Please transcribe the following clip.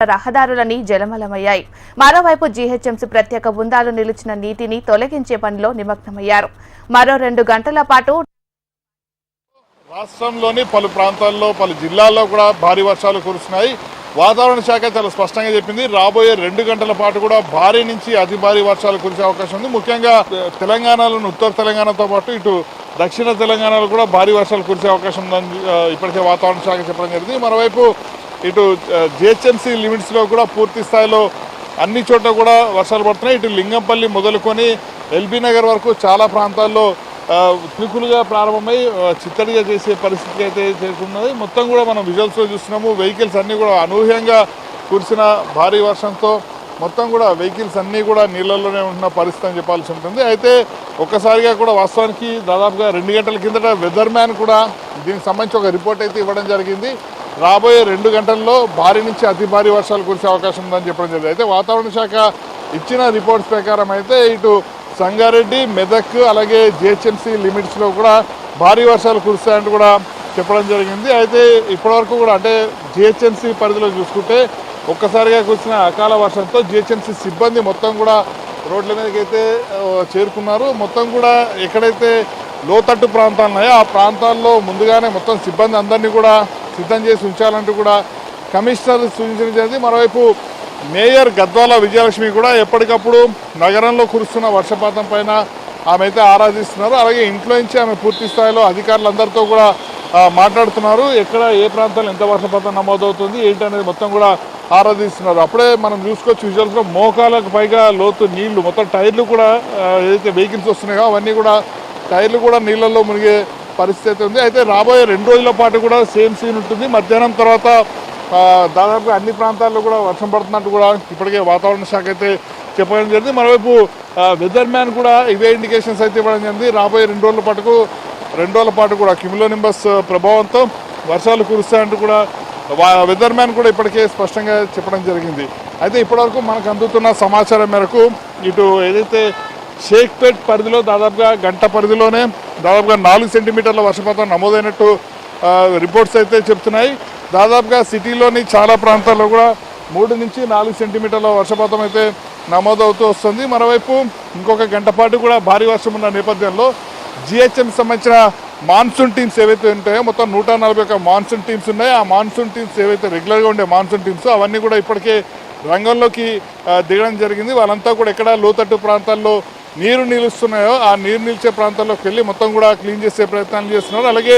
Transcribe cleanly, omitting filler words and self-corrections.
రహదారులని జలమలమయ్యాయి. మరోవైపు జీహెచ్ఎంసీ ప్రత్యేక బృందాలు నిలిచిన నీటిని తొలగించే పనిలో నిమగ్నమయ్యారు. మరో 2 గంటల పాటు రాష్ట్రంలోని పలు ప్రాంతాల్లో పలు జిల్లాల్లో కూడా భారీ వర్షాలు కురుస్తున్నాయి. వాతావరణ శాఖ చాలా స్పష్టంగా చెప్పింది, రాబోయే 2 గంటల పాటు కూడా భారీ నుంచి అతి భారీ వర్షాలు కురిసే అవకాశం ఉంది. ముఖ్యంగా తెలంగాణలోని ఉత్తర తెలంగాణతో పాటు ఇటు దక్షిణ తెలంగాణలో కూడా భారీ వర్షాలు కురిసే అవకాశం ఉందని ఇప్పటికే వాతావరణ శాఖ చెప్పడం జరిగింది. మరోవైపు ఇటు జిహెచ్ఎంసీ లిమిట్స్లో కూడా పూర్తి స్థాయిలో అన్ని చోట్ల కూడా వర్షాలు పడుతున్నాయి. ఇటు లింగంపల్లి మొదలుకొని ఎల్బీ నగర్ వరకు చాలా ప్రాంతాల్లో చినుకులుగా ప్రారంభమై చిత్తడిగా చేసే పరిస్థితి అయితే చేరుకున్నది. మొత్తం కూడా మనం విజువల్స్లో చూస్తున్నాము. వెహికల్స్ అన్నీ కూడా అనూహ్యంగా కురిసిన భారీ వర్షంతో మొత్తం కూడా వెహికల్స్ అన్నీ కూడా నీళ్ళల్లోనే ఉంటున్న పరిస్థితి అని చెప్పాల్సి ఉంటుంది. అయితే ఒక్కసారిగా కూడా వాస్తవానికి దాదాపుగా 2 గంటల కిందట వెదర్ మ్యాన్ కూడా దీనికి సంబంధించి ఒక రిపోర్ట్ అయితే ఇవ్వడం జరిగింది. రాబోయే 2 గంటల్లో భారీ నుంచి అతి భారీ వర్షాలు కురిసే అవకాశం ఉందని చెప్పడం జరిగింది. అయితే వాతావరణ శాఖ ఇచ్చిన రిపోర్ట్స్ ప్రకారం అయితే ఇటు సంగారెడ్డి, మెదక్ అలాగే జిహెచ్ఎంసీ లిమిట్స్లో కూడా భారీ వర్షాలు కురుస్తాయంటూ కూడా చెప్పడం జరిగింది. అయితే ఇప్పటివరకు కూడా అంటే జిహెచ్ఎంసీ పరిధిలో చూసుకుంటే ఒక్కసారిగా కురిసిన అకాల వర్షంతో జిహెచ్ఎంసీ సిబ్బంది మొత్తం కూడా రోడ్ల మీదకి అయితే చేరుకున్నారు. మొత్తం కూడా ఎక్కడైతే లోతట్టు ప్రాంతాలు ఉన్నాయో ఆ ప్రాంతాల్లో ముందుగానే మొత్తం సిబ్బంది అందరినీ కూడా సిద్ధం చేసి ఉంచాలంటూ కూడా కమిషనర్ సూచించడం జరిగింది. మరోవైపు మేయర్ గద్వాల విజయలక్ష్మి కూడా ఎప్పటికప్పుడు నగరంలో కురుస్తున్న వర్షపాతం పైన ఆమె అయితే ఆరాధిస్తున్నారు. అలాగే ఇంట్లో నుంచి ఆమె పూర్తి స్థాయిలో అధికారులందరితో కూడా మాట్లాడుతున్నారు. ఎక్కడ ఏ ప్రాంతాల్లో ఎంత వర్షపాతం నమోదవుతుంది ఏంటనేది మొత్తం కూడా ఆరాధిస్తున్నారు. అప్పుడే మనం చూసుకోవచ్చు విజువల్స్లో మోకాలకు పైగా లోతు నీళ్లు, మొత్తం టైర్లు కూడా ఏదైతే వెహికల్స్ వస్తున్నాయో అవన్నీ కూడా టైర్లు కూడా నీళ్ళల్లో మునిగే పరిస్థితి ఉంది. అయితే రాబోయే 2 రోజుల పాటు కూడా సేమ్ సీన్ ఉంటుంది. మధ్యాహ్నం తర్వాత దాదాపుగా అన్ని ప్రాంతాల్లో కూడా వర్షం పడుతున్నట్టు కూడా ఇప్పటికే వాతావరణ శాఖ అయితే చెప్పడం జరిగింది. మరోవైపు వెదర్ మ్యాన్ కూడా ఇవే ఇండికేషన్స్ అయితే ఇవ్వడం జరిగింది. రాబోయే 2 రోజుల పాటు కూడా క్యూములోనింబస్ ప్రభావంతో వర్షాలు కురుస్తాయంటూ కూడా వెదర్ మ్యాన్ కూడా ఇప్పటికే స్పష్టంగా చెప్పడం జరిగింది. అయితే ఇప్పటివరకు మనకు అందుతున్న సమాచారం మేరకు ఇటు ఏదైతే షేక్పేట్ పరిధిలో దాదాపుగా గంట పరిధిలోనే దాదాపుగా 4 సెంటీమీటర్ల వర్షపాతం నమోదైనట్టు రిపోర్ట్స్ అయితే చెప్తున్నాయి. దాదాపుగా సిటీలోని చాలా ప్రాంతాల్లో కూడా 3 నుంచి 4 సెంటీమీటర్ల వర్షపాతం అయితే నమోదవుతూ వస్తుంది. మరోవైపు ఇంకొక గంట పాటు కూడా భారీ వర్షం ఉన్న నేపథ్యంలో జిహెచ్ఎం సంబంధించిన మాన్సూన్ టీమ్స్ ఏవైతే ఉంటాయో మొత్తం 141 మాన్సూన్ టీమ్స్ ఉన్నాయి. ఆ మాన్సూన్ టీమ్స్ ఏవైతే రెగ్యులర్గా ఉండే మాన్సూన్ టీమ్స్ అవన్నీ కూడా ఇప్పటికే రంగంలోకి దిగడం జరిగింది. వాళ్ళంతా కూడా ఎక్కడ లోతట్టు ప్రాంతాల్లో నీరు నిలుస్తున్నాయో ఆ నీరు నిలిచే ప్రాంతాల్లోకి వెళ్ళి మొత్తం కూడా క్లీన్ చేసే ప్రయత్నాలు చేస్తున్నారు. అలాగే